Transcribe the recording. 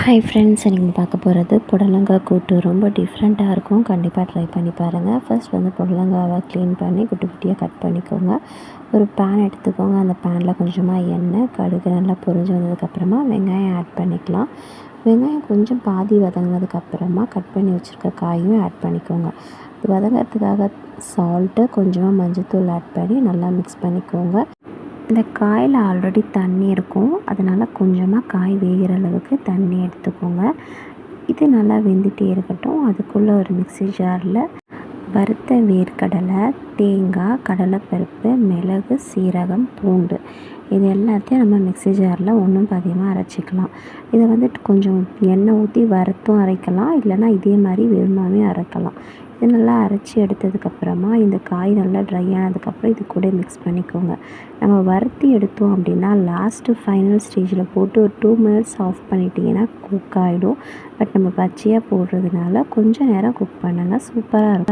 Hi friends, நீங்கள் பார்க்க போகிறது புடலங்காய் கூட்டு. ரொம்ப டிஃப்ரெண்ட்டாக இருக்கும். கண்டிப்பாக ட்ரை பண்ணி பாருங்கள். ஃபர்ஸ்ட் புடலங்காவை க்ளீன் பண்ணி குட்டி குட்டியாக கட் பண்ணிக்கோங்க. ஒரு பேன் எடுத்துக்கோங்க. அந்த பேனில் கொஞ்சமாக எண்ணெய், கடுகு நல்லா பொரிஞ்சு வந்ததுக்கப்புறமா வெங்காயம் ஆட் பண்ணிக்கலாம். வெங்காயம் கொஞ்சம் பாதி வதங்கினதுக்கப்புறமா கட் பண்ணி வச்சுருக்க காயும் ஆட் பண்ணிக்கோங்க. இது வதங்கிறதுக்காக சால்ட்டு, கொஞ்சமாக மஞ்சள்தூள் ஆட் பண்ணி நல்லா மிக்ஸ் பண்ணிக்கோங்க. இந்த காயில் ஆல்ரெடி தண்ணி இருக்கும், அதனால் கொஞ்சமாக காய் வேகிற அளவுக்கு தண்ணி எடுத்துக்கோங்க. இது நல்லா வெந்துகிட்டே இருக்கட்டும். அதுக்குள்ளே ஒரு மிக்ஸி ஜாரில் வறுத்த வேர்க்கடலை, தேங்காய், கடலைப்பருப்பு, மிளகு, சீரகம், பூண்டு இது எல்லாத்தையும் நம்ம மிக்ஸி ஜாரில் ஒன்றும் பாதியமாக அரைச்சிக்கலாம். இதை கொஞ்சம் எண்ணெய் ஊற்றி வறுத்தும் அரைக்கலாம், இல்லைனா இதே மாதிரி வெறுமாவே அரைக்கலாம். இது நல்லா அரைச்சி எடுத்ததுக்கப்புறமா இந்த காய் நல்லா ட்ரை ஆனதுக்கப்புறம் இது கூட மிக்ஸ் பண்ணிக்கோங்க. நம்ம வறுத்தி எடுத்தோம் அப்படின்னா லாஸ்ட்டு ஃபைனல் ஸ்டேஜில் போட்டு ஒரு 2 மினிட்ஸ் ஆஃப் பண்ணிட்டீங்கன்னா குக் ஆகிடும். பட் நம்ம பச்சையாக போடுறதுனால கொஞ்சம் நேரம் குக் பண்ணுங்கள், சூப்பராக இருக்கும்.